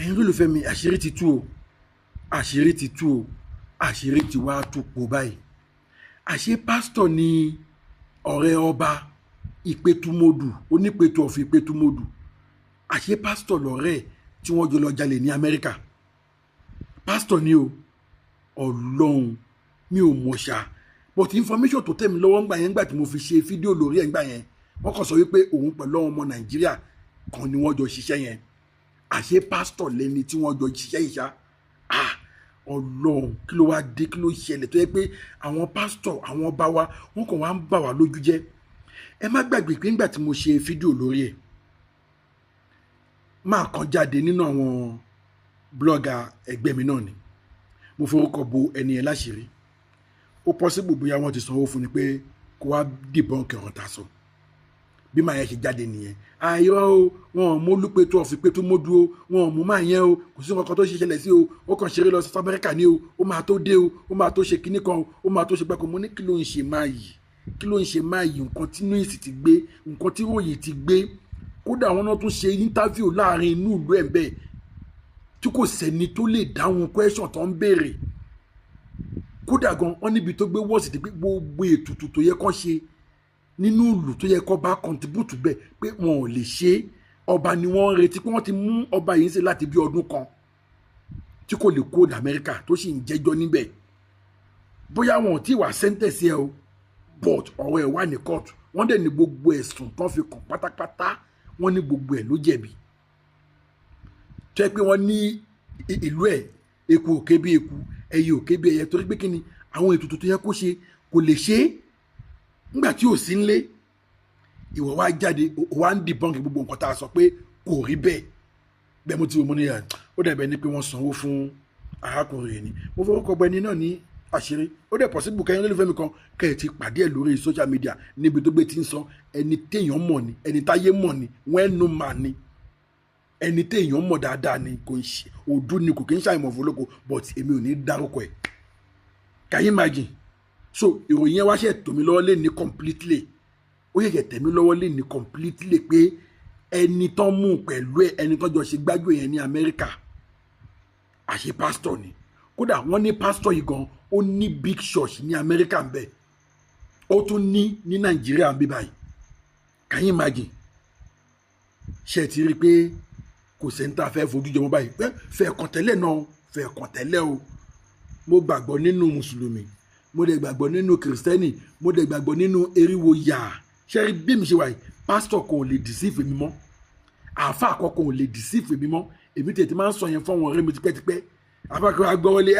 ẹ̀yin olólùfẹ́ mi àṣírí ti tú o àṣírí ti tú o àṣírí ti wá tú pọ̀ báyìí àṣé pásítọ̀ ni ọ̀rẹ́ ọba ìpẹ̀tùmọdù onípẹ̀tù ọ̀fìn ìpẹ̀tùmọdù àṣé pásítọ̀ lọ̀rẹ́ tí wọ́n jọ lọ jalè ní Amẹ́ríkà pásítọ̀ ni o Ọlọ́run mi ò mọ̀ ṣá but information tó tẹ̀ mí lọ́wọ́ ńgbà yẹn ńgbà tí mo fi ṣe fídíò lórí ẹ̀ ńgbà yẹn wọ́n kàn sọ wípé òun pẹ̀lú àwọn ọmọ Nàìjíríà kan ni wọ́n jọ ṣiṣẹ́ yẹn àṣé pásítọ̀ lẹni tí wọ́n jọ ṣiṣẹ́ ìṣá Ọlọ́run kí ló wá dé kí ló ṣẹlẹ̀ tó yẹ pé àwọn pásítọ̀ àwọn ọba wa wọ́n kàn wá ń bà wá lójú jẹ́ ẹ má gbàgbé pé ńgbà tí mo ṣe fídíò lórí ẹ̀ máa kan jáde nínú àwọn blọ́gà ẹgbẹ́ mi náà ni mo forúkọ bo ẹni ẹ láṣìírí ó possible bóyá wọ́n ti sanwó fún ni pé kó wá dìbọ́ǹkì ọ̀rọ̀ ta sọ bí màá yẹn ṣe jáde nìyẹn àìrọ́ o wọn ò mú Olúpẹ̀tù of Ìpẹ̀tùmọdù o wọn ò mú máa yẹn o kò sí nǹkan tó ṣe ṣẹlẹ̀ sí o ó kàn ṣeré lọ sí Amẹ́ríkà ní o ó máa tó dé o ó máa tó ṣe kinní kan o ó máa tó ṣe pẹ́kọ̀ mo ní kí ló ń ṣe máa yìí kí ló ń ṣe máa yìí nǹkan tí news ti gbé nǹkan tí ròyìn ti gbé kódà àwọn náà tún ṣe interview láàrin inú ìlú ẹ̀ bẹ́ẹ̀ tí kò sẹ́ni tó lè dáhùn question tó ń béèrè kódà gan wọn níbi tó gbé wọ́ọ̀sì ti gbé gbogbo ètùtù tó yẹ kán ṣe nínú ìlú tó yẹ kó bá contribute bẹ́ẹ̀ pé wọn ò lè ṣe ọba ni wọ́n ń retí pé wọ́n ti mú ọba yìí ṣe láti bí ọdún kan tí kò lè kó d'Amẹ́ríkà tó sì ń jẹ́jọ́ níbẹ̀ bóyá wọn ò tí wà sẹ́ńtẹ̀sì ẹ o but ọ̀rọ̀ ẹ̀ wà ní kóòtù wọ́n dẹ̀ ní gbogbo ẹ̀sùn tán fi kàn pátápátá wọ́n ní gbogbo ẹ̀ ló jẹ̀bi tó yẹ pé wọ́n ní ìlú ẹ̀ eku òkè bí eku ẹyẹ òkè bí ẹyẹ torí pé kí ni àwọn ètùtù tó yẹ kó ṣe kò lè ṣe é nígbà tí ò sí nlé ìwọ wá jáde wá ń dìbọ́ǹkì gbogbo nǹkan tá a sọ pé kò rí bẹ́ẹ̀ bẹ́ẹ̀ mo ti wò mo ní yàrá ó dẹ̀ bẹ́ẹ̀ ni pé wọ́n sanwó fún arákùnrin yìí ni mo forúkọ bọ ẹni náà ní àṣírí ó dẹ̀ possible kẹ́yìn olólùfẹ́ mi kan kẹ́ ẹ̀ ti pàdé ẹ̀ lórí social media níbi tó gbé ti ń sọ ẹni téèyàn mọ̀ ni ẹni táyé mọ̀ ni wẹ́n no man ni ẹni téèyàn mọ̀ dáadáa ni kò ń ṣe òdú ni kò kí ń ṣàìmọ̀ fọlọ́kọ but èmi ò ní dárúkọ ẹ̀ can you imagine so ìròyìn yẹn wá ṣe tòmí lọ́wọ́ lé ní completely ó yẹ tẹ̀mí lọ́wọ́ lé ní completely pé ẹni tó mú pẹ̀lú ẹ ẹni tó jọ ṣe gbájú yẹn ní Amẹ́ríkà àṣẹ pásítọ̀ ni kódà wọ́n ní pásítọ̀ yìí gan ó ní big church ní Amẹ́ríkà ń bẹ ó tún ní Nàìjíríà ń bí báyìí can you imagine ṣe ti rí i pé kò sẹ́ńtà fẹ́ fojú jọmọ báyìí fẹ́ kàn tẹ́lẹ̀ náà fẹ́ kàn tẹ́lẹ̀ o mo gbàgbọ́ nínú mùsùlùmí mo dẹ̀ gbàgbọ́ nínú kìrìsìtẹ́nì mo dẹ̀ gbàgbọ́ nínú eriwo yà ṣẹ́rí bí mi ṣe wà yìí pásítọ̀ kan ò lè deceive mi mọ́ àáfàá kankan ò lè deceive mi mọ́ èmi tètè máa ń sọ yẹn fún àwọn ọ̀rẹ́ mi tipẹ́tipẹ́ àfàkọ́ agbọ́wọlé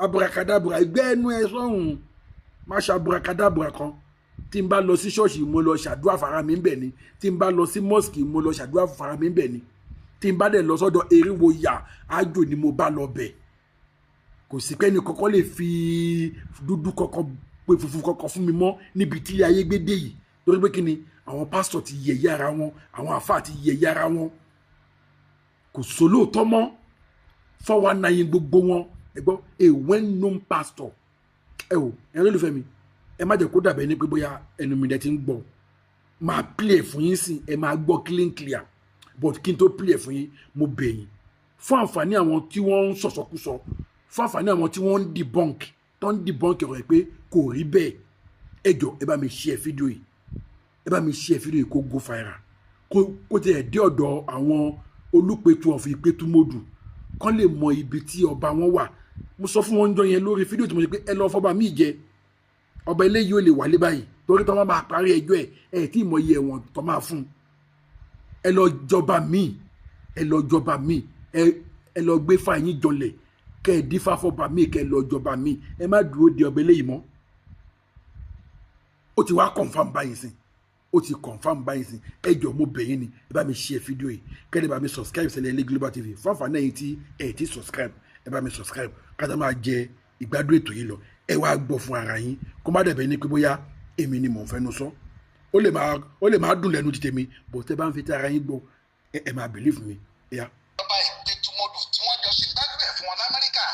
aburakadabura ẹgbẹ́ ẹnu ẹ sọ́hùn má ṣe aburakadabura kan tí n bá lọ sí ṣọ́ọ̀ṣì mo lọ ṣàdúrà fara mi ń bẹ̀ ni tí n bá lọ sí mọ́sìkì mo lọ ṣàdúrà fara mi ń bẹ̀ ni tí n bá dẹ̀ lọ sọ́dọ̀ eriwo yà ájò ni mo bá lọ bẹ̀ kò sí pẹ́ni kankan lè fi dúdú kankan pé funfun kankan fún mi mọ́ níbi tí ayé gbé dé yìí torí pé kí ni àwọn pásítọ̀ ti yẹ̀yẹ́ ara wọn àwọn àfáà ti yẹ̀yẹ́ ara wọn kò sólóòtọ́ mọ́ 419 gbogbo wọn ẹ gbọ́ a well-known pastor ẹ o ẹ lólùfẹ́ mi ẹ má jẹ́ kó dàbẹ́ ní pé bóyá ẹnu mi dẹ̀ ti ń gbọ́ máa play fún yín sí ẹ máa gbọ́ clear but kí n tó play fún yín mo bẹ̀ yín fún àǹfààní àwọn tí wọ́n ń sọ̀sọ̀kúsọ fún àǹfààní àwọn tí wọ́n ń debunk tó ń debunk ọ̀rọ̀ ẹ̀ pé kò rí bẹ́ẹ̀ ẹ jọ̀ọ́ ẹ bá mi share fídíò yìí ẹ bá mi share fídíò yìí kó go viral kó tiẹ̀ dé ọ̀dọ̀ àwọn Olúpẹ̀tù of Ìpẹ̀tùmọdù kán lè mọ ibi tí ọba wọn wà mo sọ fún wọn jọ yẹn lórí fídíò tí mo ṣe pé ẹ lọ fọba míì jẹ ọba eléyìí ò lè wálé báyìí torí tó máa parí ẹjọ́ ẹ tí ìmọ̀ iye ẹ̀wọ̀n tó máa fún ẹ lọ jọba míì ẹ lọ gbé fáyín jọlẹ̀ kẹ ẹ dífá fọba míì kẹ ẹ lọ jọba míì ẹ má dúró de ọba eléyìí mọ́ ó ti wá confam báyìí sí ẹ jọ̀ọ́ mo bẹ̀ yín ni ẹ bá mi share fídíò yìí kẹ́ ẹ bá mi subscribe sílẹ̀ ilé Global TV fún àǹfààní ẹ̀yin tí ẹ ti subscribe ẹ bá mi subscribe káta máa jẹ ìgbádùn ètò yìí lọ ẹ wá gbọ́ fún ara yín kó má dàbẹ̀ ní pé bóyá èmi ni mò ń fẹ́nu sọ ó lè máa dùn lẹ́nu ti tèmi bó tẹ́ bá ń fi ti ara yín gbọ́ ẹ máa believe mi ẹ̀yà. ọba Ìpẹ̀tùmọdù tí wọ́n jọ ṣe gbájúẹ̀ fún wọn lamẹ́ríkà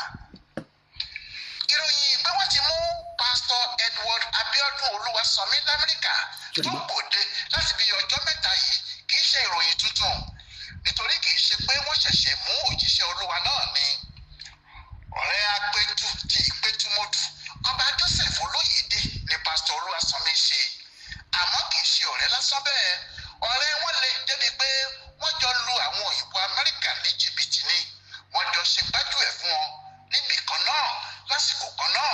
ìròyìn pé wọ́n ti mú pásítọ̀ Edward Abiodun Olúwaṣọ̀mí lamẹ́ríkà tó gbòde láti bí ọjọ́ mẹ́ta yìí kì í ṣe ìròyìn tuntun nítorí kì í ṣe pé wọ́n ṣẹ̀ṣẹ̀ mú òjíṣẹ́ olúwa náà ni. ọ̀rẹ́ apẹ̀tù ti ìpẹ̀tùmọ̀dù ọba Joseph Olóyèdè ni pásítọ̀ Olúwaṣànmí ṣe, àmọ́ kì í ṣe ọ̀rẹ́ lásán bẹ́ẹ̀. ọ̀rẹ́ wọn lè débi pé wọ́n jọ lu àwọn òyìnbó Amẹ́ríkà ní jìbìtì ni. wọ́n jọ ṣe gbájú ẹ̀ fún wọn níbì kan náà lásìkò kan náà,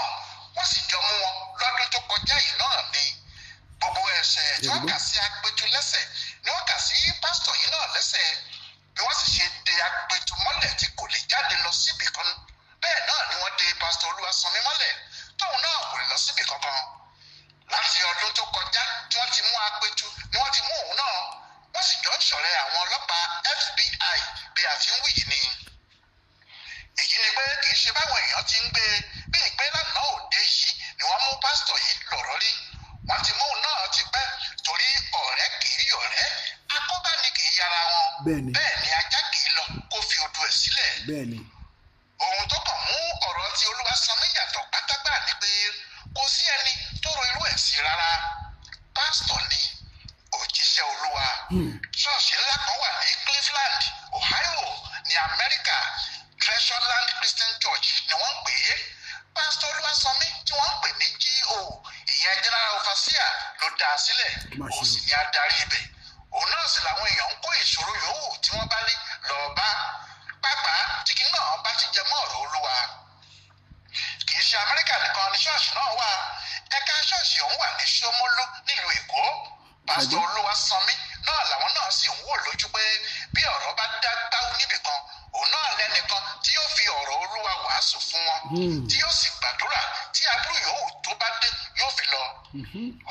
wọ́n sì jọ mú wọn lọ́dún tó kọjá yìí náà ni. gbogbo ẹ̀ṣẹ̀ tí wọ́n kà sí apẹ̀tù lẹ́sẹ̀ ni wọ́n kà sí pásítọ̀ yìí náà lẹ́sẹ̀. bí wọ́n sì ṣe de apẹ̀tù mọ́lẹ̀ tí kò lè jáde lọ síbì kan, bẹ́ẹ̀ náà ni wọ́n de pásítọ̀ Olúwaṣànmí mọ́lẹ̀ tóun náà kò lè lọ síbì kankan. láti ọdún tó kọjá tí wọ́n ti mú apẹ̀tù ni wọ́n ti mú òun náà, wọ́n sì jọ ń ṣọ̀rẹ́ àwọn ọlọ́pàá FBI bí a ti ń wí yìí ni. èyí ni pé kì í ṣe báwọn èèyàn ti ń gbé bí ìpè lánàá òde yìí ni wọ́n mú pásítọ̀ yìí lọ́rọ̀ rí. wọ́n ti mú òun náà ti pẹ́, torí ọ̀rẹ́ kì í yọ̀rẹ́, akóbá ni kì í yára wọn, bẹ́ẹ̀ ni ajá kì í lọ kó fi odò ẹ̀ sílẹ̀. ohun tó kàn mú ọ̀rọ̀ tí Olúwaṣànmí yàtọ̀ pátágbà ni pé kò sí ẹni tó ro irú ẹ̀ sí rárá. pásítọ̀ ni òjíṣẹ́ Olúwa. ṣọ́ọ̀ṣì ńlá kan wà ní Cleveland, Ohio ní Amẹ́ríkà, Treasureland Christian Church ni wọ́n ń pè é. pásítọ̀ Olúwaṣànmí tí wọ́n ń pè ní G.O. ìyẹn General Overseer ló dá a sílẹ̀, òun sì ni adarí ibẹ̀. òun náà sì làwọn èèyàn ń kó ìṣòro yòówù tí wọ́n bá ní lọ́ọ́ bá, pàápàá tí kìnnì náà bá ti jẹ mọ́ ọ̀rọ̀ Olúwa. kì í ṣe Amẹ́ríkà nìkan ni ṣọ́ọ̀ṣì náà wà. ẹ̀ka ṣọ́ọ̀ṣì ọ̀hún wà ní Ṣómólú nílùú Èkó. pásítọ̀ Olúwaṣànmí náà làwọn náà sì ń wò lójú pé bí ọ̀rọ̀ bá dá gbáwú níbìkan, òun náà lẹ́nìkan tí yóò fi ọ̀rọ̀ Olúwa wàásù fún wọn, tí yóò sì gbàdúrà tí aburú yòówù tó bá dé yóò fi lọ.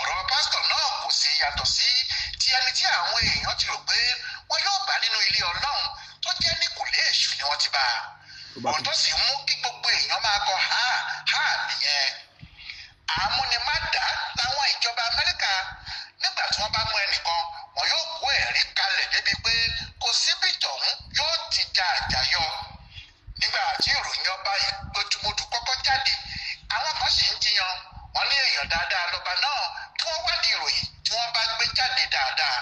ọ̀rọ̀ pásítọ̀ náà kò sì yàtọ̀ sí ti ẹni tí àwọn èèyàn ti rò pé wọ́n yóò bá nínú ilé Ọlọ́run tó jẹ́ níkùlé èṣù ni wọ́n ti bá. ohun tó sì mú kí gbogbo èèyàn máa kọ ha ha nìyẹn. àmúnimádà láwọn ìjọba Amẹ́ríkà. nígbà tí wọ́n bá mú ẹnìkan, wọn yóò kó ẹ̀rí kalẹ̀ débi pé kò síbi tọ̀hún yóò ti ja àjàyọ. nígbà tí ìròyìn ọba ìpẹ̀tùmọ̀dù kọ́kọ́ jáde, àwọn kan sì ń jiyàn. wọ́n ní èèyàn dáadáa lọ́ba náà kí wọ́n wádìí ìròyìn tí wọ́n bá gbé jáde dáadáa.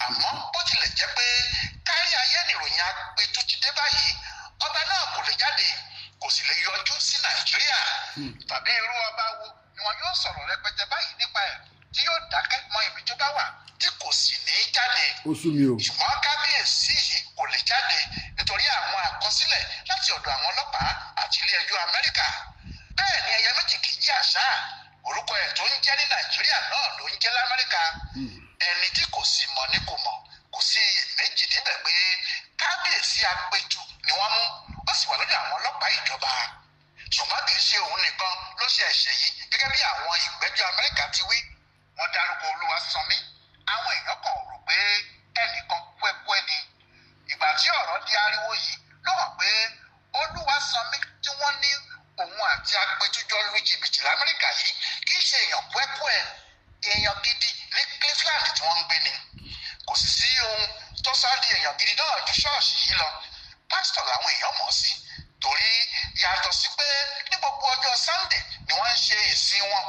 àmọ́ bó tilẹ̀ jẹ́ pé kárí ayé nìròyìn apẹ̀tù ti dé báyìí, ọba náà kò lè jáde, kò sì lè yọjú sí Nàìjíríà. tàbí irú ọba wo ni wọn yóò sọ̀rọ̀ rẹpẹtẹ báyìí nípa ẹ̀ tí yóò dákẹ́ mọ́ ibi tó bá wà tí kò sì ní í jáde. ṣùgbọ́n kábíyèsí yìí kò lè jáde nítorí àwọn àkọsílẹ̀ láti ọ̀dọ̀ àwọn ọlọ́pàá àti ilé ẹjọ́ Amẹ́ríkà. bẹ́ẹ̀ ni ẹyẹ méjì kì í jẹ́ àṣà. orúkọ ẹ̀ tó ń jẹ́ ní Nàìjíríà náà ló ń jẹ́ l'Amẹ́ríkà. ẹni tí kò sì mọ̀ ní kò mọ̀, kò sí iyèméjì níbẹ̀ pé kábíyèsí apẹ̀tù ni wọ́n mú, ó sì wà lọ́dọ̀ àwọn ọlọ́pàá ìjọba. ṣùgbọ́n kì í ṣe òun nìkan ló ṣe ẹ̀ṣẹ̀ yìí, gẹ́gẹ́ bí àwọn ìgbẹ́jọ́ Amẹ́ríkà ti wí. wọ́n dárúkọ Olúwaṣànmí, àwọn èèyàn kan rò pé ẹnìkan kúẹ́kúẹ́ ni. ìgbà tí ọ̀rọ̀ di ariwo yìí ló hàn pé Olúwaṣànmí tí wọ́n ní òun àti apẹ̀tù jọ lu jìbìtì l'Amẹ́ríkà yìí kì í ṣe èèyàn kúẹ́kúẹ́, èèyàn gidi ní Cleveland tí wọ́n ń gbé ni. kò sì sí ohun tó sá di èèyàn gidi náà ju ṣọ́ọ̀ṣì yìí lọ. pásítọ̀ làwọn èèyàn mọ̀ sí, torí yàtọ̀ sí pé ní gbogbo ọjọ́ Sunday ni wọ́n ń ṣe ìsìn wọn,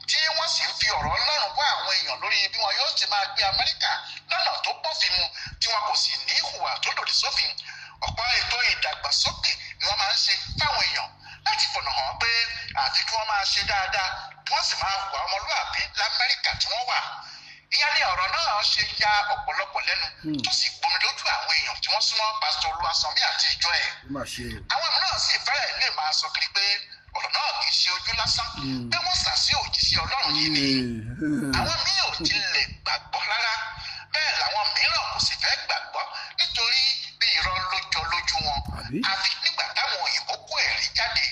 tí wọ́n sì ń fi ọ̀rọ̀ Ọlọ́run bọ́ àwọn èèyàn lórí bí wọn yóò ti máa gbé Amẹ́ríkà lọ́nà tó bófin mu, tí wọn kò sì ní ìhùwà tó lòdì sófin. ọ̀pọ̀ ètò ìdàgbàsókè ni wọ́n máa ń ṣe fáwọn èèyàn láti fọ̀nà hàn pé àfi kí wọ́n máa ṣe dáadáa kí wọ́n sì máa hùwà ọmọlúwàbí l'Amẹ́ríkà tí wọ́n wà. ìyá ni ọ̀rọ̀ náà ṣe ya ọ̀pọ̀lọpọ̀ lẹ́nu tó sì gbomi lójú àwọn èèyàn tí wọ́n súnmọ́ pásítọ̀ Olúwaṣànmí àti ìjọ ẹ̀. àwọn mìíràn sì fẹ́rẹ̀ lè máa sọ kiri pé ọ̀rọ̀ náà kì í ṣe ojú lásán, pé wọ́n sà sí òjíṣẹ́ Ọlọ́run yìí ni. àwọn míì ò tilẹ̀ gbàgbọ́ rárá, bẹ́ẹ̀ làwọn mìíràn kò sì fẹ́ gbàgbọ́ nítorí bí irọ́ ló jọ lójú wọn. àfi nígbà táwọn òyìnbó kó ẹ̀rí jáde.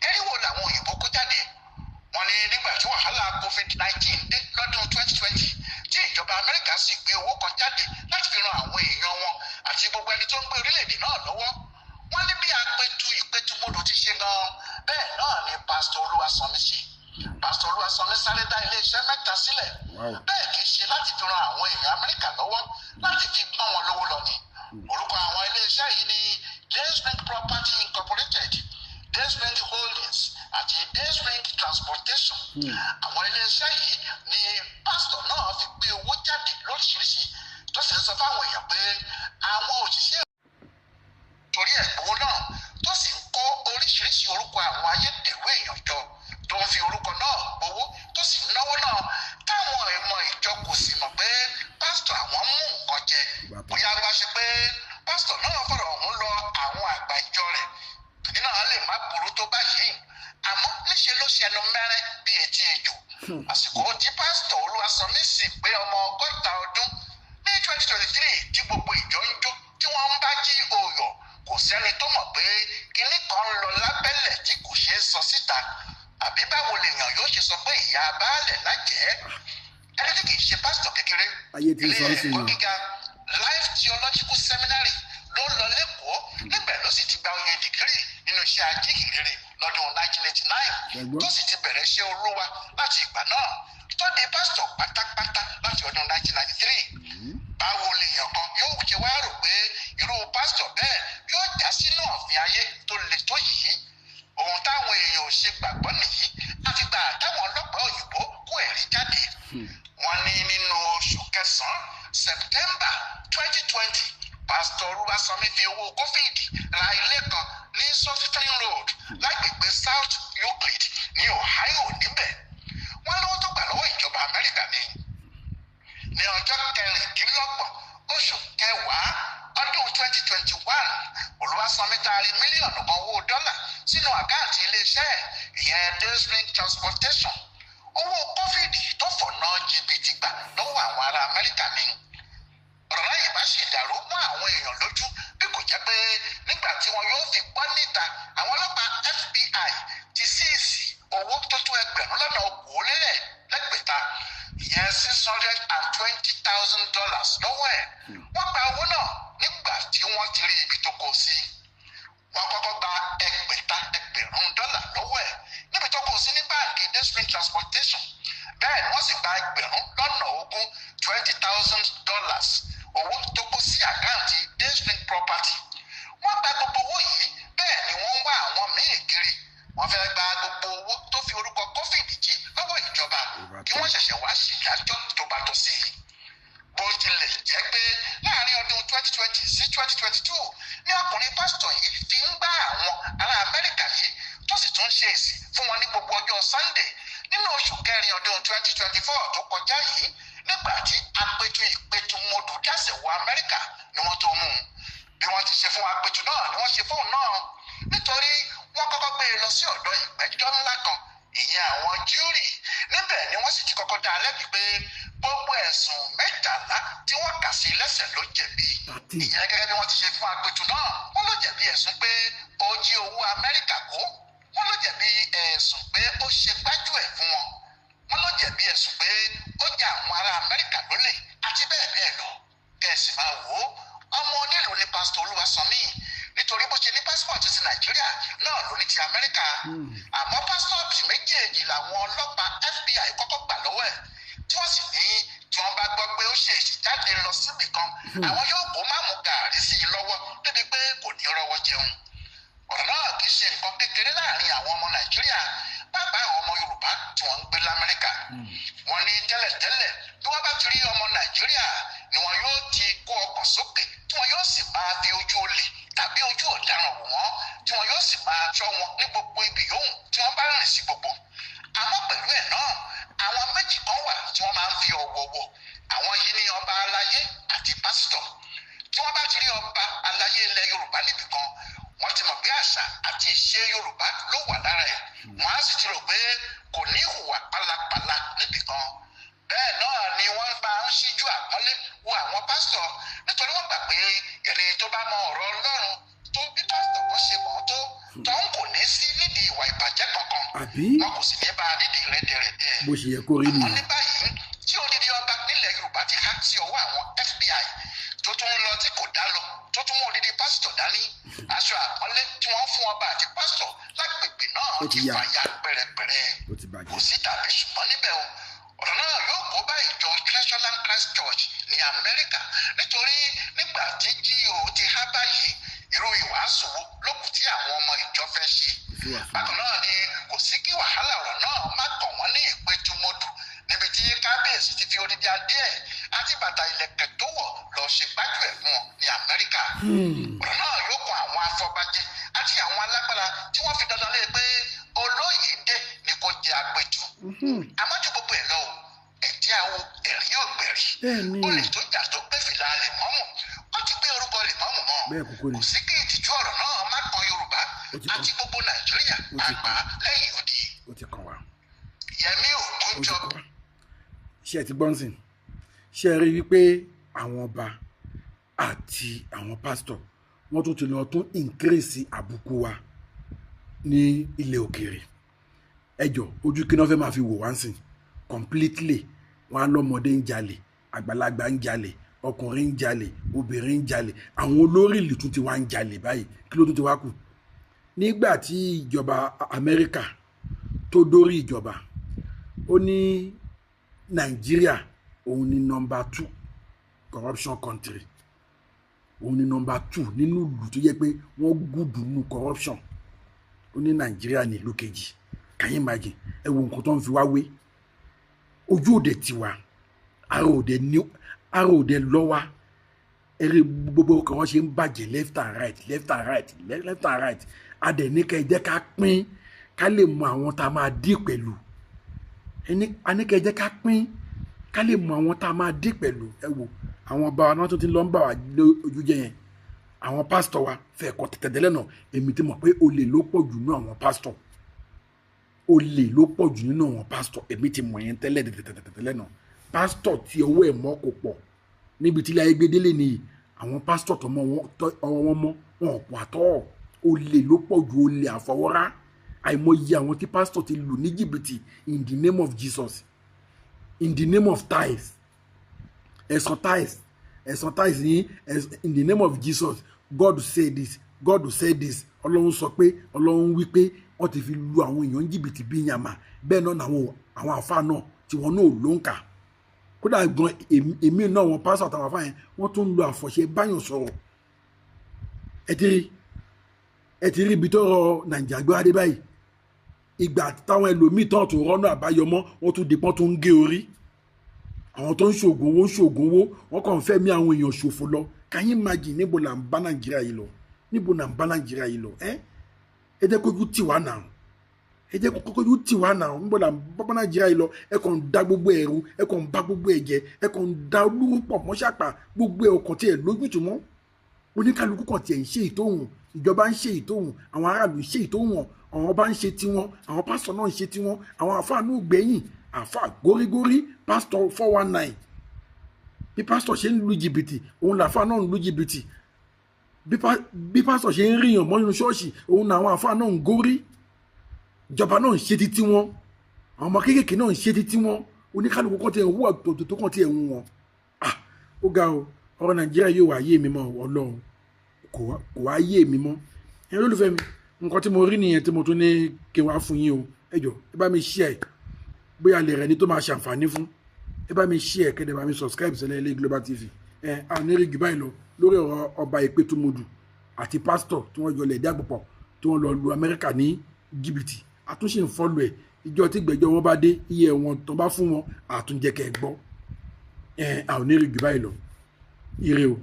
ẹ̀rí wo làwọn òyìnbó kó jáde? wọ́n ní nígbà tí wàhálà COVID-19 dé lọ́dún 2020 tí ìjọba Amẹ́ríkà sì gbé owó kan jáde láti fi ran àwọn èèyàn wọn àti gbogbo ẹni tó ń gbé orílẹ̀-èdè náà lọ́wọ́. wọ́n ní bí apẹ̀tù ìpẹ̀tùmọ̀dù ti ṣe gan-an, bẹ́ẹ̀ náà ni pásítọ̀ Olúwaṣànmí ṣe. pásítọ̀ Olúwaṣànmí sáré dá ilé-iṣẹ́ 3 sílẹ̀. bẹ́ẹ̀ kì í ṣe láti fi ran àwọn èèyàn Amẹ́ríkà lọ́wọ́, láti fi gbọ́n wọn lówó lọ ni. orúkọ àwọn ilé-iṣẹ́ yìí ni Dayspring Property Incorporated, Dayspring Holdings àti Dayspring Transportation. àwọn ilé-iṣẹ́ yìí ni pásítọ̀ náà fi gbé owó jáde lóríṣiríṣi tó sì ń sọ fáwọn èèyàn pé àwọn pásítọ̀ náà fọ̀rọ̀ ọ̀hún lọ àwọn àgbà ìjọ rẹ̀ nínú àwọn lè má burú tó báyìí àmọ́ níṣe ló ṣẹnu mẹ́rẹ́ bí etí ejò àsìkò tí pásítọ̀ Olúwaṣọ̀mí sì pé ọmọ 60 ọdún ní 2023 tí gbogbo ìjọ ń jó tí wọ́n ń bá jí òòyọ̀ kò sẹ́ni tó mọ̀ pé kinní kan ń lọ lábẹ́lẹ̀ tí kò ṣeé sọ síta àbí báwo lèèyàn yóò ṣe sọ pé ìyá baálẹ̀ lájẹ́ ẹni tí kì í ṣe pásítọ̀ kékeré ilé ẹ̀kọ́ gíga Life Theological Seminary ló lọ lẹ́kọ̀ọ́ níbẹ̀ ló sì ti gba oyè dìgírì nínú iṣẹ́ ajíhìnrere lọ́dún 1989 tó sì ti bẹ̀rẹ̀ iṣẹ́ Olúwa láti ìgbà náà tó di pásítọ̀ pátápátá láti ọdún 1993 báwo lèèyàn kan yóò ṣe wá rò pé irú pásítọ̀ bẹ́ẹ̀ yóò já sínú ọ̀fìn ayé tó le tó yìí ohun táwọn èèyàn ò ṣe gbàgbọ́ nìyí àfìgbà táwọn ọlọ́pàá òyìnbó kó ẹ̀rí jáde wọ́n ní nínú oṣù kẹsàn-án September 2020 pásítọ̀ Olúwaṣọ̀mí fi owó COVID ra ilé kan ní Sutton Road lágbègbè South Euclid ní Ohio níbẹ̀ wọ́n lówó tó gbà lọ́wọ́ ìjọba Amẹ́ríkà ní ọjọ́ 16 oṣù kẹwàá ọdún 2021 Olúwaṣọ̀mí taari mílíọ̀nù kan owó dọ́là sínú àkáǹtì iléeṣẹ́ ìyẹn Daystream Transportation owó COVID tó fọ̀nà jìbìtì gbà lọ́wọ́ àwọn ará Amẹ́ríkà ni ọ̀rọ̀ láyé bá ṣe dàrú mọ́ àwọn èèyàn lójú bí kò jẹ́ pé nígbà tí wọn yóò fi gbọ́ níta àwọn ọlọ́pàá FBI ti síìsì owó tó tó ẹgbẹ̀rún lọ́nà okòólélẹ́gbẹ̀ta ìyẹn $620,000 lọ́wọ́ ẹ̀ wọ́n gba owó náà nígbà tí wọ́n ti rí ibi tó kó sí wọ́n kọ́kọ́ gba ẹgbẹ̀rún dọ́là lọ́wọ́ ẹ̀ níbi tó kó sí ní báńkì Daystream Transportation bẹ́ẹ̀ ni wọ́n sì gba ẹgbẹ̀rún lọ́nà ogún $20,000 owó tó kó sí àkáǹtì Daystream Property wọ́n gba gbogbo owó yìí bẹ́ẹ̀ ni wọ́n ń wá àwọn míì kiri wọ́n fẹ́ gba gbogbo owó tó fi orúkọ COVID jí lọ́wọ́ ìjọba kí wọ́n ṣẹ̀ṣẹ̀ wá ṣèdájọ́ tó bá tó sí i bó tilẹ̀ jẹ́ pé láàrin ọdún 2020 sí 2022 ní ọkùnrin pásítọ̀ yìí fi ń bá àwọn ará Amẹ́ríkà yìí tó sì tún ṣe èsì fún wọn ní gbogbo ọjọ́ Sunday nínú oṣù kẹrin ọdún 2024 tó kọjá yìí nígbà tí apẹ̀tù dásẹ̀ wọ Amẹ́ríkà ni wọ́n tó mú un bí wọ́n ti ṣe fún apẹ̀tù náà ni wọ́n ṣe fóun náà nítorí wọ́n kọ́kọ́ gbé e lọ sí ọ̀dọ̀ ìgbẹ́jọ́ ńlá kan ìyẹn àwọn júrì níbẹ̀ ni wọ́n sì ti kọ́kọ́ dá a lẹ́bi pé gbogbo ẹ̀sùn 13 tí wọ́n kà sí lẹ́sẹ̀ ló jẹ̀bi ìyẹn gẹ́gẹ́ bí wọ́n ti ṣe fún apẹ̀tù náà wọ́n ló jẹ̀bi ẹ̀sùn pé ó jí owó Amẹ́ríkà kó wọ́n ló jẹ̀bi ẹ̀sùn pé ó ṣe gbájúẹ̀ fún wọn wọ́n ló jẹ̀bi ẹ̀sùn pé ó jà àwọn ará Amẹ́ríkà lólè àti bẹ́ẹ̀ bẹ́ẹ̀ lọ kẹ̀sì máa wò ó ọmọ onílù ní pásítọ̀ Olúwaṣọ̀mí nítorí bó ṣe ní pásítọ̀tì ti Nàìjíríà náà ló ní ti Amẹ́ríkà àmọ́ pásítọ̀tì méjèèjì làwọn ọlọ́pàá FBI kọ́kọ́ gbà lọ́wọ́ ẹ̀ tí wọ́n sì ní tí wọ́n bá gbọ́ pé ó ṣe ìjáde lọ síbì kan àwọn yóò kó máàmù gàárì sí i lọ́wọ́ débi pé kò ní rọ́wọ́ jẹun ọ̀rọ̀ náà kì í ṣe nǹkan kékeré láàrin àwọn ọmọ Nàìjíríà pàápàá àwọn ọmọ Yorùbá tí wọ́n ń gbé l'Amẹ́ríkà wọ́n ní tẹ́lẹ̀tẹ́lẹ̀ bí wọ́n bá ti rí ọmọ Nàìjíríà ni wọn yóò ti kó ọkàn sókè tí wọn yóò sì máa fi ojú olè tàbí ojú ọ̀daràn wò wọ́n tí wọn yóò sì máa ṣọ́ wọn ní gbogbo ibi yòówù tí wọ́n bá rìn sí gbogbo àmọ́ pẹ̀lú ẹ̀ náà àwọn méjì kan wà tí wọ́n máa ń fi ọ̀wọ̀ wọ̀ àwọn yìí ní ọba aláyé àti pásítọ̀ tí wọ́n bá ti rí ọba aláyé ilẹ̀ Yorùbá níbì kan wọ́n ti mọ̀ pé àṣà àti ìṣe Yorùbá ló wà lára ẹ̀ wọ́n á sì ti rò pé kò ní hùwà pálapàla níbì kan bẹ́ẹ̀ náà ni wọ́n bá ń ṣíjú àpọ́nlé wo àwọn pásítọ̀ nítorí wọ́n gbà pé ẹni tó bá mọ ọ̀rọ̀ Ọlọ́run tó bí pásítọ̀ kan ṣe mọ̀ tó tọ́hún kò ní sí nídìí ìwà ìbàjẹ́ kankan wọn kò sì ní bá a nídìí rẹ́dẹ̀rẹ́dẹ́ bó ṣe yẹ kó rí nìyẹn. àmọ́ ní báyìí tí odidi ọba nílẹ̀ Yorùbá ti há sí ọwọ́ àwọn FBI tó tún lọ tí kò dá lọ tó tún mú odidi pásítọ̀ dání aṣọ àpọ́nlé tí wọ́n fún ọba àti pásítọ̀ lágbègbè náà ti fàya pẹ̀rẹ̀pẹ̀rẹ̀ kò sí tàbí ṣùgbọ́n níbẹ̀ o ọ̀rọ̀ náà yóò kó bá ìjọ Treasureland Christ Church ní Amẹ́ríkà nítorí nígbà tí GO ti há báyìí irú ìwàásù lókù tí àwọn ọmọ ìjọ fẹ́ ṣe bákan náà ni kò sí kí wàhálà ọ̀rọ̀ náà má kàn wọ́n ní ìpẹ́tùmọ́dù níbi tí kábíyèsí ti fi odidi adé ẹ̀ àti bàtà ìlẹ̀kẹ̀ tó wọ̀ lọ ṣe gbájú ẹ̀ fún wọn ní Amẹ́ríkà ọ̀rọ̀ náà yóò kàn àwọn afọbajẹ àti àwọn alágbára tí wọ́n fi dandan lé pé Olóyèdé ni kò jẹ apẹ̀tù àmọ́ ju gbogbo ẹ̀ lọ o ẹ̀jẹ̀ àwọn ẹ̀rín ọ̀gbẹ̀rì olè tó jà tó gbé fìlà Lèmọ́mù ó ti gbé orúkọ Lèmọ́mù mọ́ kò sí kí ìtìjú ọ̀rọ̀ náà má kan Yorùbá àti gbogbo Nàìjíríà àgbà lẹ́yìn odi. ó ti kàn wá. Yẹmí Ògúnjọ. ṣé ẹ ti gbọ́n sìn ṣé ẹ rí wípé àwọn ọba àti àwọn pásítọ̀ wọ́n tún ti lọ tún increase àbùkù wa ní ilẹ̀ òkèèrè. ẹjọ́ ojú kí náà fẹ́ máa fi wò wá sìn completely. wọn á lọ́mọdé ń jalè, àgbàlagbà ń jalè, ọkùnrin ń jalè, obìnrin ń jalè, àwọn olórí ìlú tún ti wá ń jalè báyìí. Kí ló tún ti wá kù? Nígbà tí ìjọba Amẹ́ríkà tó dórí ìjọba, ó ní Nàìjíríà òun ni number 2 corruption country, òun ni number 2 nínú ìlú tó yẹ pé wọ́n gùdù nínú corruption. Ó ní Nàìjíríà ní ìlú kejì. Can you imagine? Ẹ wo nǹkan tó ń fi wá wé. Ojú òde tiwa, ara òde lọ́wọ́, eré gbogbo kan wọ́n ṣe ń bàjẹ́ left and right. Adẹ̀ ní kẹ́ jẹ́ ká pín ká lè mọ àwọn tá a máa dí pẹ̀lú. A ní kẹ́ jẹ́ ká pín ká lè mọ àwọn tá a máa dí pẹ̀lú. Ẹ wo àwọn ọba wa náà tó ti lọ ń bà wá lójú jẹ́ yẹn. Àwọn pásítọ̀ wa fẹ́ kọ́ tẹ̀tẹ̀dẹ́lẹ̀ náà. Èmi ti mọ̀ pé olè ló pọ̀ jù nínú àwọn pásítọ̀. Olè ló pọ̀ jù nínú àwọn pásítọ̀. Èmi ti mọ̀ yẹn tẹ́lẹ̀ tẹ̀tẹ̀tẹ̀lẹ̀ náà. Pásítọ̀ tí ọwọ́ ẹ̀ mọ́ kò pọ̀ níbi tí ilé ayé gbedele nìyí. Àwọn pásítọ̀ tó mọ ọwọ́ wọn mọ́ wọn pọ̀ àtọ́. Olè ló pọ̀ jù, olè àfọwọ́rá. Àìmọye àwọn tí pásítọ̀ ti lù ní jìbìtì in the name of Jesus, in the name of tithes. Ẹ̀sán tithes yín in the name of Jesus. God say this, God say this. Ọlọ́run sọ pé, Ọlọ́run wí pé wọ́n ti fi lu àwọn èèyàn jìbìtì bí yàmà. Bẹ́ẹ̀ náà àwọn àfáà náà tí wọ́n náà ló ń kà. Kódà gan èmi náà wọn pásítọ̀ àtàwọn àfáà yẹn wọ́n tún lu àfọ̀ṣẹ báyọ̀ sọ̀rọ̀. Ẹ ti rí ibi tó rọ Nàìjíríà gbé adé báyìí. Ìgbà táwọn ẹlòmíì tán tó rọ́nà àbáyọmọ́ wọ́n tún dìpọ́n tó ń gé orí. Àwọn tó ń ṣògùn owó wọ́n kàn fẹ́ mí àwọn èèyàn ṣòfò lọ. Can you imagine níbo là ń bá Nàìjíríà yìí lọ? Níbo là ń bá Nàìjíríà yìí lọ? Ẹ jẹ́ kójú tì wá náà. Níbo là ń bá Nàìjíríà yìí lọ? Ẹ kàn ń da gbogbo ẹ̀rú, ẹ kàn ń bá gbogbo ẹ̀jẹ̀, ẹ kàn ń da olúrúpọ̀ mọ́ṣápà gbogbo ẹ̀ ọkàn tí ẹ̀ lójútùú mọ́. Oníkálukú kan tí ẹ̀ ń ṣe ìtòhùn, ìjọba ń ṣe ìtòhùn, àwọn aráàlú ń ṣe ìtòhùn, àwọn ọba ń ṣe tiwọn, àwọn pásítọ̀ náà ń ṣe tiwọn, àwọn àfáà náà gbẹ̀yìn, àfáà górígórí, pásítọ̀ 419. Bí pásítọ̀ ṣe ń lu jìbìtì, òun làfáà náà ń lu jìbìtì. Bí pásítọ̀ ṣe ń ríyàn mọ́ nínú ṣọ́ọ̀ṣì, òun làwọn àfáà náà ń górí. Ìjọba náà ń ṣe ti tiwọn, àwọn ọmọ kéékèèké náà ń ṣe ti tiwọn. Oníkálukú kan tí ẹ̀ ń wú àtòtò kan tí ẹ̀ ń wọn. Ó ga o, ọ̀rọ̀ Nàìjíríà yóò wá yé mi mọ́ Ọlọ́run, kò wá yé mi mọ́. Ẹ lólùfẹ́ mi, nǹkan tí mo rí nìyẹn tí mo tún ní kí n wá fún yín o. Ẹ jọ̀ọ́ ẹ bá mi share, bóyá lè rẹ̀ ní tó máa ṣàǹfààní fún. Ẹ bá mi share, kẹ́dẹ̀ bá mi subscribe sílẹ̀ ilé Global TV. A ní rí jù báyìí lọ lórí ọ̀rọ̀ ọba Ìpètùmọdù àti pásítọ̀ tí wọ́n jọ lẹ̀ dí àpòpọ̀ tí wọ́n lọ lu Amẹ́ríkà ní jìbìtì. Àtúnṣe ń fọ́lù ẹ̀. Ìjọ tí gbẹ̀jọ́ wọn bá dé, iye wọn tó bá fún wọn àtúnjẹ kẹ́ gbọ́. A ò ní rí jù báyìí lọ. Ire o.